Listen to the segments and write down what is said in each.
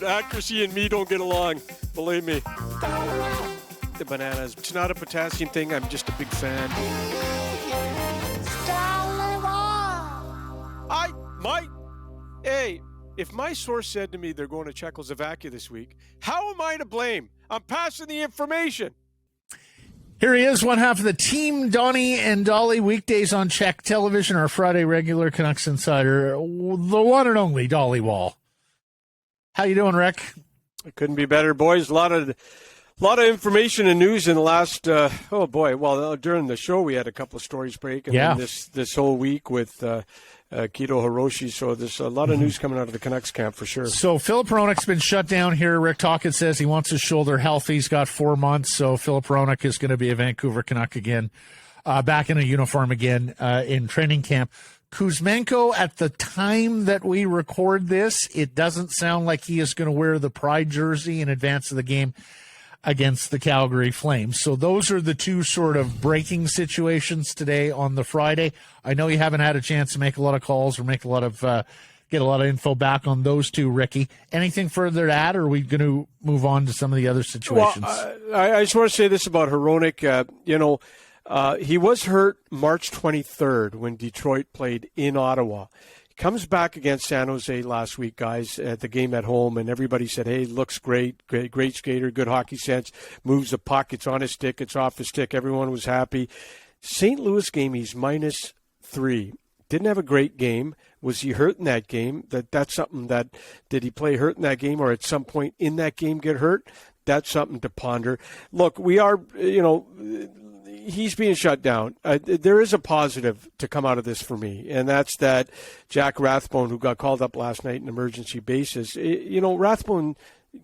Accuracy and me don't get along. Believe me. The bananas. It's not a potassium thing. I'm just a big fan. Hey, if my source said to me they're going to Czechoslovakia this week, how am I to blame? I'm passing the information. Here he is, one half of the team, Donnie and Dolly, weekdays on Czech television, our Friday regular Canucks insider, the one and only Dhaliwal. How you doing, Rick? It couldn't be better, boys. A lot of information and news in the last, during the show we had a couple of stories break. And then this whole week with Kito Hiroshi. So there's a lot of news coming out of the Canucks camp for sure. So Philip Hronek's been shut down here. Rick Tocchet says he wants his shoulder healthy. He's got 4 months. So Philip Hronek is going to be a Vancouver Canuck again, back in a uniform again in training camp. Kuzmenko, at the time that we record this, it doesn't sound like he is going to wear the Pride jersey in advance of the game against the Calgary Flames. So those are the two sort of breaking situations today on the Friday. I know you haven't had a chance to make a lot of calls or make a lot of get a lot of info back on those two, Ricky. Anything further to add, or are we going to move on to some of the other situations? Well, I just want to say this about Hronek. He was hurt March 23rd when Detroit played in Ottawa. He comes back against San Jose last week, guys, at the game at home, and everybody said, hey, looks great skater, good hockey sense, moves the puck, it's on his stick, it's off his stick. Everyone was happy. St. Louis game, he's -3. Didn't have a great game. Was he hurt in that game? That's something that, did he play hurt in that game or at some point in that game get hurt? That's something to ponder. Look, we are, he's being shut down. There is a positive to come out of this for me, and that's that Jack Rathbone, who got called up last night on an emergency basis. Rathbone,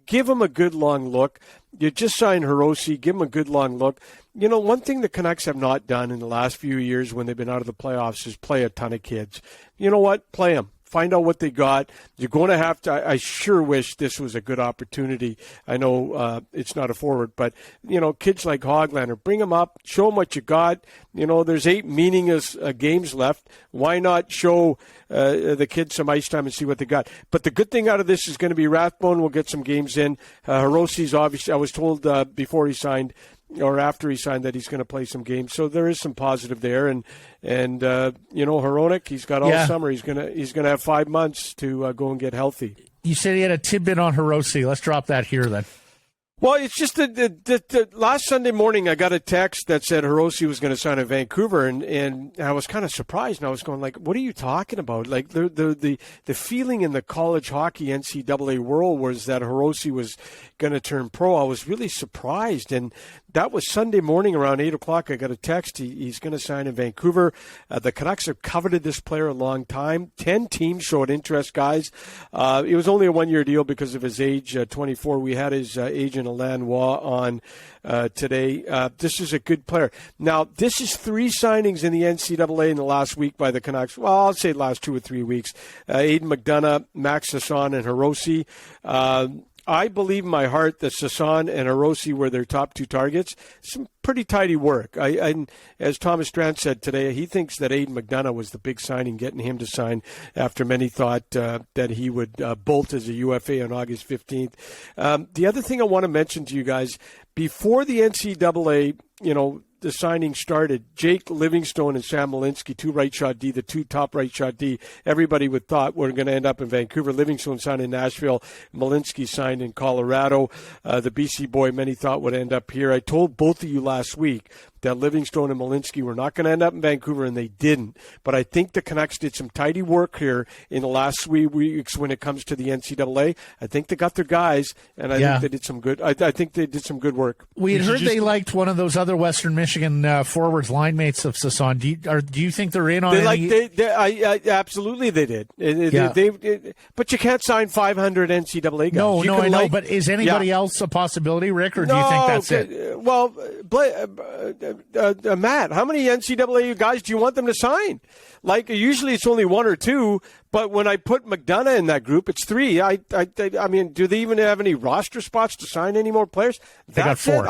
give him a good long look. You just signed Hiroshi, give him a good long look. One thing the Canucks have not done in the last few years when they've been out of the playoffs is play a ton of kids. You know what? Play them. Find out what they got. You're going to have to – I sure wish this was a good opportunity. I know it's not a forward, but, kids like Hogalnder, bring them up, show them what you got. There's 8 meaningless games left. Why not show the kids some ice time and see what they got? But the good thing out of this is going to be Rathbone will get some games in. Hiroshi's obviously – I was told before he signed – or after he signed that he's going to play some games. So there is some positive there. And Hronek, he's got all summer. He's going to have 5 months to go and get healthy. You said he had a tidbit on Hiroshi. Let's drop that here then. Well, it's just the last Sunday morning I got a text that said Hiroshi was going to sign in Vancouver, and I was kind of surprised, and I was going like, what are you talking about? Like the feeling in the college hockey NCAA world was that Hiroshi was going to turn pro. I was really surprised, and that was Sunday morning around 8 o'clock. I got a text. He's going to sign in Vancouver. The Canucks have coveted this player a long time. 10 teams showed interest, guys. It was only a 1-year deal because of his age, 24. We had his agent, Alain Waugh, on today. This is a good player. Now, this is 3 signings in the NCAA in the last week by the Canucks. Well, I'll say last 2 or 3 weeks. Aiden McDonough, Max Sasson, and Hiroshi. I believe in my heart that Sasson and Hiroshi were their top 2 targets. Some pretty tidy work. As Thomas Strand said today, he thinks that Aiden McDonough was the big signing, getting him to sign after many thought that he would bolt as a UFA on August 15th. The other thing I want to mention to you guys, before the NCAA, the signing started, Jake Livingstone and Sam Malinsky, 2 right shot D, the 2 top right shot D, everybody would thought were going to end up in Vancouver. Livingstone signed in Nashville. Malinsky signed in Colorado. The BC boy, many thought would end up here. I told both of you last week that Livingstone and Malinsky were not going to end up in Vancouver, and they didn't. But I think the Canucks did some tidy work here in the last 3 weeks when it comes to the NCAA. I think they got their guys, and I think they did some good. I think they did some good work. We had heard they liked one of those other Western Michigan forwards, line mates of Sasson. Do you think they're in on it? Absolutely, they did. But you can't sign 500 NCAA guys. No, I know. But is anybody else a possibility, Rick, or do you think that's it? Well, Matt, how many NCAA guys do you want them to sign? Like, usually it's only 1 or 2, but when I put McDonough in that group, it's 3. I mean, do they even have any roster spots to sign any more players? They got 4.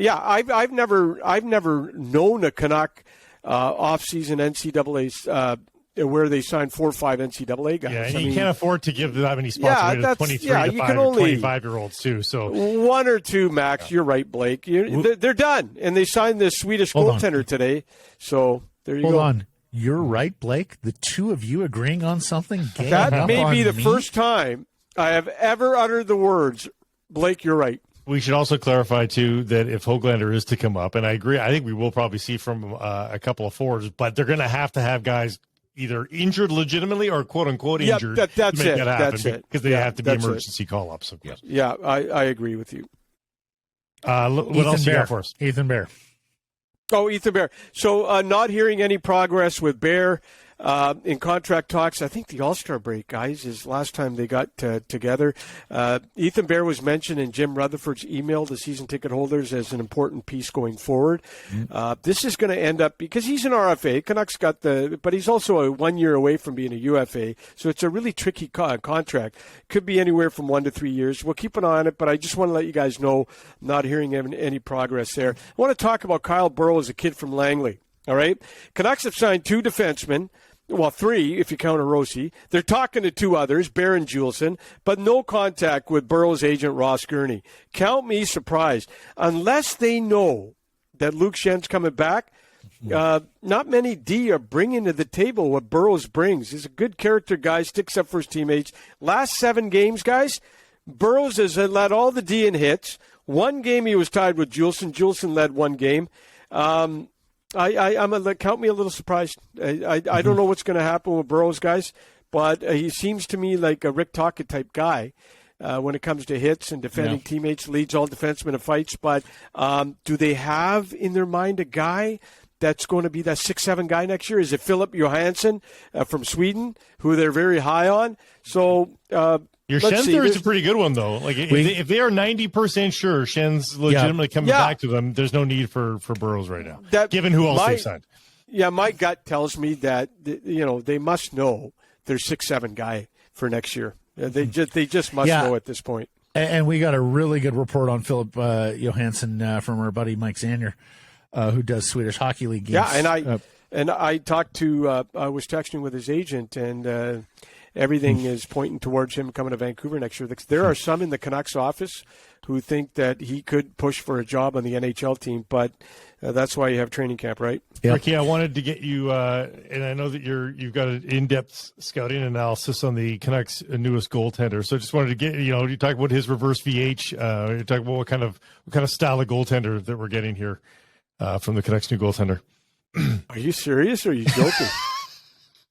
I've never known a Canuck off-season NCAA where they signed 4 or 5 NCAA guys. Yeah, and you can't afford to give that many spots away to 23 to 25-year-olds too. So 1 or 2 max. You're right, Blake. They're done, and they signed this Swedish goaltender today. So there you go. Hold on. You're right, Blake. The two of you agreeing on something. That may be the first time I have ever uttered the words, Blake, you're right. We should also clarify, too, that if Hoaglander is to come up, and I agree, I think we will probably see from a couple of forwards, but they're going to have guys either injured legitimately or quote-unquote injured that's to make it. that happen That's it. because they have to be emergency call-ups. Of course. Yeah, I agree with you. What else you got for us? Ethan Bear. Oh, Ethan Bear. So not hearing any progress with Bear in contract talks. I think the All-Star break, guys, is last time they got together. Ethan Bear was mentioned in Jim Rutherford's email to season ticket holders as an important piece going forward. This is going to end up, because he's an RFA, Canucks got but he's also 1 year away from being a UFA, so it's a really tricky contract. Could be anywhere from 1 to 3 years. We'll keep an eye on it, but I just want to let you guys know, not hearing any progress there. I want to talk about Kyle Burroughs, a kid from Langley. All right? Canucks have signed 2 defensemen. Well, 3 if you count Rossi. They're talking to 2 others, Bear and Juulsen, but no contact with Burroughs' agent Ross Gurney. Count me surprised. Unless they know that Luke Schenn's coming back, not many D are bringing to the table what Burroughs brings. He's a good character guy, sticks up for his teammates. Last 7 games, guys, Burroughs has led all the D in hits. 1 game he was tied with Juulsen. Juulsen led 1 game. I'm count me a little surprised. I don't know what's going to happen with Burroughs, guys, but he seems to me like a Rick Tocchet type guy when it comes to hits and defending teammates, leads all defensemen in fights. But do they have in their mind a guy that's going to be that 6'7" guy next year? Is it Philip Johansson from Sweden, who they're very high on? So your Shen theory is a pretty good one, though. Like if they are 90% sure Shen's legitimately coming back to them, there's no need for Burroughs right now, given who else they've signed. Yeah, my gut tells me that they must know their 6'7" guy for next year. They just must know at this point. And we got a really good report on Philip Johansson from our buddy Mike Zanier, who does Swedish Hockey League games. Yeah, and I talked to I was texting with his agent, and everything is pointing towards him coming to Vancouver next year. There are some in the Canucks office who think that he could push for a job on the NHL team, but that's why you have training camp, right? Yep. Ricky, I wanted to get you, and I know that you've got an in-depth scouting analysis on the Canucks' newest goaltender. So I just wanted to get you talk about his reverse VH. You talk about what kind of style of goaltender that we're getting here from the Canucks' new goaltender. Are you serious or are you joking?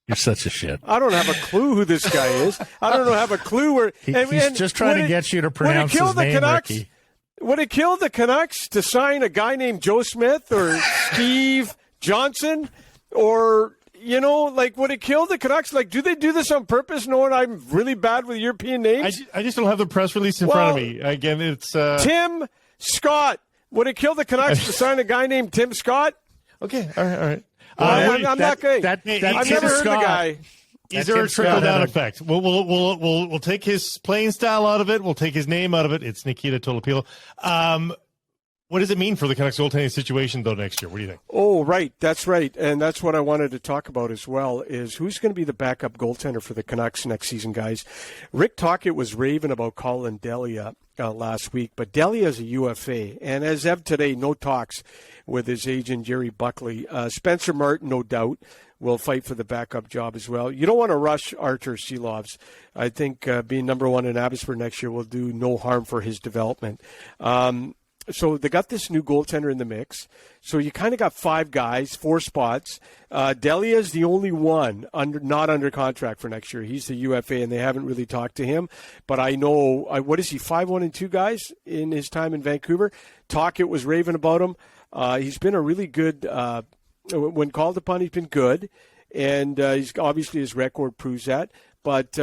You're such a shit. I don't have a clue who this guy is. I don't have a clue where he's just trying to get you to pronounce his name, Ricky. Would it kill the Canucks to sign a guy named Joe Smith or Steve Johnson? Or, would it kill the Canucks? Like, do they do this on purpose, knowing I'm really bad with European names? I just don't have the press release in front of me. Again, it's Tim Scott. Would it kill the Canucks to sign a guy named Tim Scott? Okay, all right. I'm not going. I've never heard the guy. Is there a trickle-down effect? We'll take his playing style out of it. We'll take his name out of it. It's Nikita Tolopilo. What does it mean for the Canucks goaltending situation, though, next year? What do you think? Oh, right. That's right. And that's what I wanted to talk about as well, is who's going to be the backup goaltender for the Canucks next season, guys. Rick Tocchet was raving about Colin Delia last week, but Delia is a UFA. And as of today, no talks with his agent, Jerry Buckley. Spencer Martin, no doubt, will fight for the backup job as well. You don't want to rush Artur Silovs. I think being number 1 in Abbotsford next year will do no harm for his development. So they got this new goaltender in the mix. So you kind of got 5 guys, 4 spots. Delia is the only one not under contract for next year. He's the UFA, and they haven't really talked to him. But I know, what is he, 5-1-2 guys in his time in Vancouver? Tocchet was raving about him. He's been a really good, when called upon, he's been good. And he's obviously his record proves that. But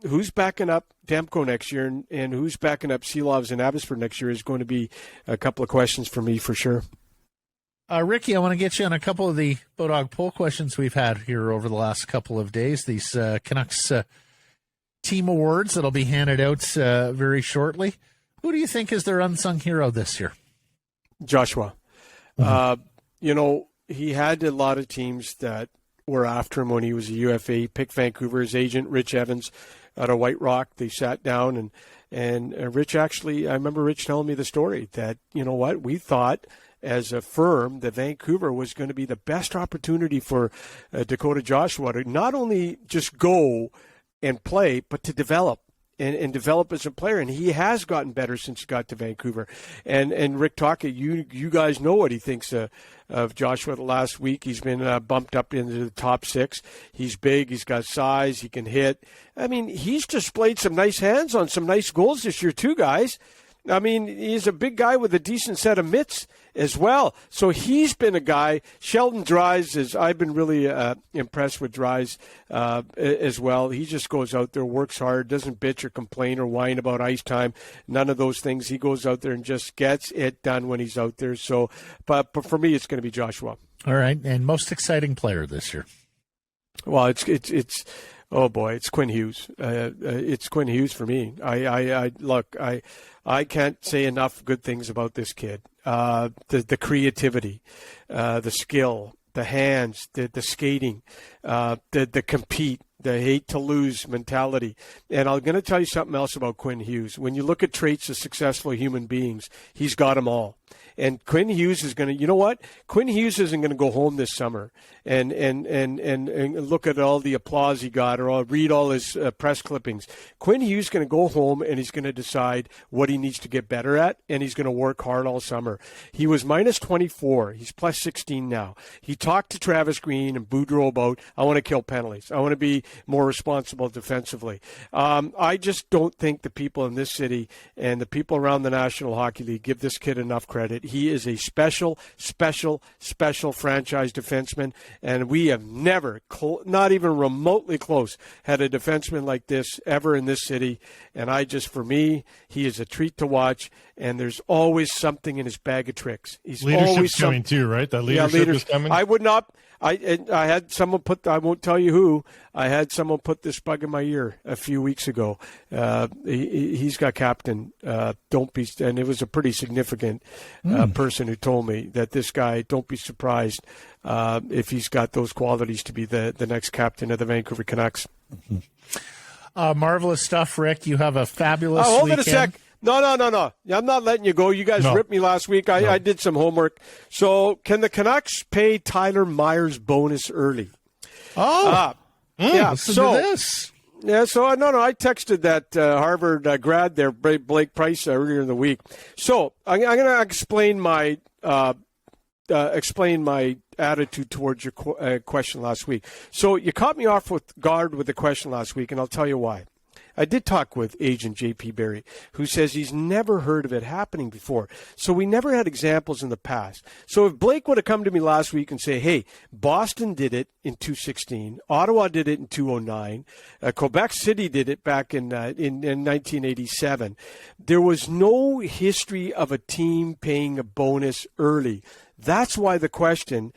who's backing up Demko next year and who's backing up Silovs and Abbotsford next year is going to be a couple of questions for me for sure. Ricky, I want to get you on a couple of the Bodog poll questions we've had here over the last couple of days. These Canucks team awards that'll be handed out very shortly. Who do you think is their unsung hero this year? Joshua. He had a lot of teams that were after him when he was a UFA. He picked Vancouver. His agent, Rich Evans, out of White Rock, they sat down and Rich actually, I remember Rich telling me the story that, you know what, we thought as a firm that Vancouver was going to be the best opportunity for Dakota Joshua to not only just go and play, but to develop. And develop as a player, and he has gotten better since he got to Vancouver. And Rick Tocchet, you guys know what he thinks of Joshua the last week. He's been bumped up into the top 6. He's big, he's got size, he can hit. I mean, he's displayed some nice hands on some nice goals this year too, guys. I mean, he's a big guy with a decent set of mitts as well. So he's been a guy. Sheldon Dries I've been really impressed with Dries as well. He just goes out there, works hard, doesn't bitch or complain or whine about ice time. None of those things. He goes out there and just gets it done when he's out there. So, but for me, it's going to be Joshua. All right. And most exciting player this year? Well, it's oh boy, it's Quinn Hughes. It's Quinn Hughes for me. I can't say enough good things about this kid. The creativity, the skill, the hands, the skating, the compete, the hate to lose mentality. And I'm going to tell you something else about Quinn Hughes. When you look at traits of successful human beings, he's got them all. And Quinn Hughes is going to, you know what? Quinn Hughes isn't going to go home this summer and look at all the applause he got or read all his press clippings. Quinn Hughes is going to go home and he's going to decide what he needs to get better at, and he's going to work hard all summer. He was minus 24. He's plus 16 now. He talked to Travis Green and Boudreau about, I want to kill penalties. I want to be more responsible defensively. I just don't think the people in this city and the people around the National Hockey League give this kid enough credit. He is a special franchise defenseman, and we have never, not even remotely close, had a defenseman like this ever in this city. And for me, he is a treat to watch, and there's always something in his bag of tricks. He's Leadership's coming too, right? That leadership is coming. I would not. I had someone I won't tell you who. I had someone put this bug in my ear a few weeks ago. He's got captain. Don't be, and it was a pretty significant person who told me that this guy. Don't be surprised if he's got those qualities to be the next captain of the Vancouver Canucks. Marvelous stuff, Rick. You have a fabulous hold weekend. it a sec. No. I'm not letting you go. You guys ripped me last week. I did some homework. So can the Canucks pay Tyler Myers bonus early? Yeah. Listen to this. Yeah, so I texted that Harvard grad there, Blake Price, earlier in the week. So I'm going to explain my attitude towards your question last week. So you caught me off guard with the question last week, and I'll tell you why. I did talk with agent J.P. Barry, who says he's never heard of it happening before. So we never had examples in the past. So if Blake would have come to me last week and say, hey, Boston did it in 2016, Ottawa did it in 2009, Quebec City did it back in 1987, there was no history of a team paying a bonus early. That's why the question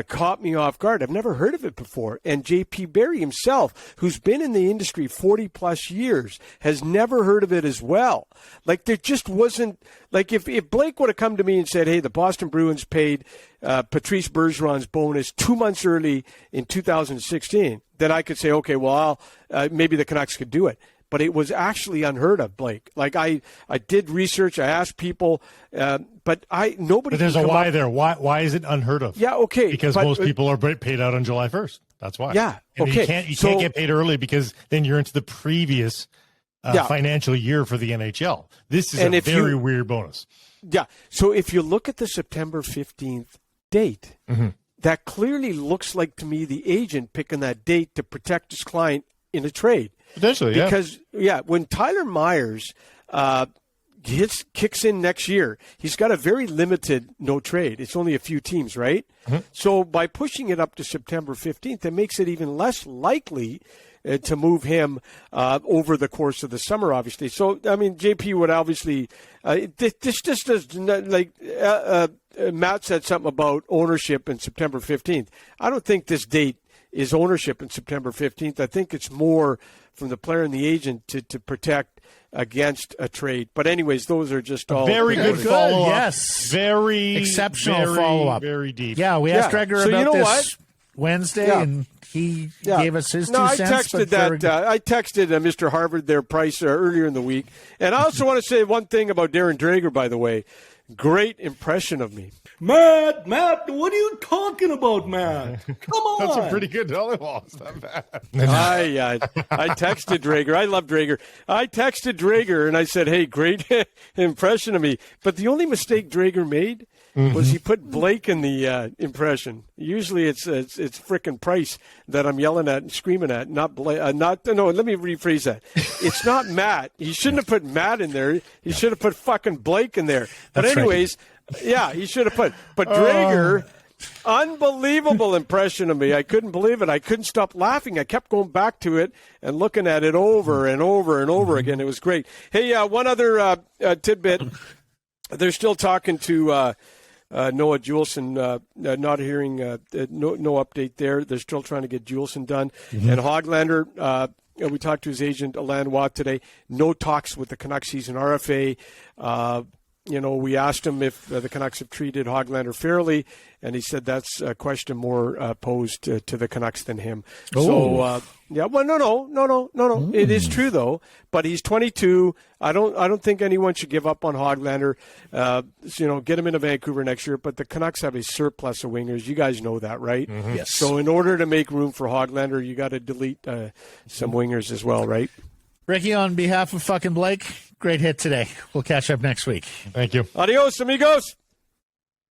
caught me off guard. I've never heard of it before. And J.P. Barry himself, who's been in the industry 40-plus years, has never heard of it as well. Like, there just wasn't – like, if Blake would have come to me and said, hey, the Boston Bruins paid Patrice Bergeron's bonus 2 months early in 2016, then I could say, okay, well, maybe the Canucks could do it. But it was actually unheard of, Blake. Like, I did research, I asked people, but nobody. But there's a why there. Why is it unheard of? Yeah, okay. Because most people are paid out on July 1st. That's why. Yeah, and okay. You can't get paid early because then you're into the previous financial year for the NHL. This is a very weird bonus. Yeah. So if you look at the September 15th date, that clearly looks like to me the agent picking that date to protect his client in a trade. Potentially, yeah. Because, when Tyler Myers kicks in next year, he's got a very limited no trade. It's only a few teams, right? So by pushing it up to September 15th, it makes it even less likely to move him over the course of the summer, obviously. So, I mean, JP would obviously this just does like Matt said something about ownership in September 15th. I don't think this date is ownership in September 15th. I think it's more from the player and the agent to protect against a trade. But anyways, those are just all very good follow-up. Yes. Very exceptional follow-up. Very deep. Yeah, we asked Gregor about you know this. What? Wednesday, and he gave us his 2 cents. I texted Mr. Harvard their price earlier in the week. And I also want to say one thing about Darren Drager, by the way. Great impression of me. Matt, what are you talking about, Matt? Come on. That's a pretty good Dhaliwal. It's not bad. I texted Drager. I love Drager. I texted Drager, and I said, hey, great impression of me. But the only mistake Drager made was he put Blake in the impression. Usually it's frickin' Price that I'm yelling at and screaming at, not Blake. No, let me rephrase that. It's not Matt. He shouldn't have put Matt in there. He should have put fucking Blake in there. But anyways, yeah, he should have put. But Drager, unbelievable impression of me. I couldn't believe it. I couldn't stop laughing. I kept going back to it and looking at it over and over and over again. It was great. Hey, one other tidbit. They're still talking to Noah Juulsen, not hearing no update there. They're still trying to get Juulsen done. And Hogalnder, we talked to his agent, Alain Watt, today. No talks with the Canucks. He's an RFA. We asked him if the Canucks have treated Hogalnder fairly, and he said that's a question more posed to the Canucks than him. So, no. It is true though. But he's 22. I don't think anyone should give up on Hogalnder. Get him into Vancouver next year. But the Canucks have a surplus of wingers. You guys know that, right? Mm-hmm. Yes. So in order to make room for Hogalnder, you got to delete some wingers as well, right? Ricky, on behalf of fucking Blake, great hit today. We'll catch up next week. Thank you. Adios, amigos.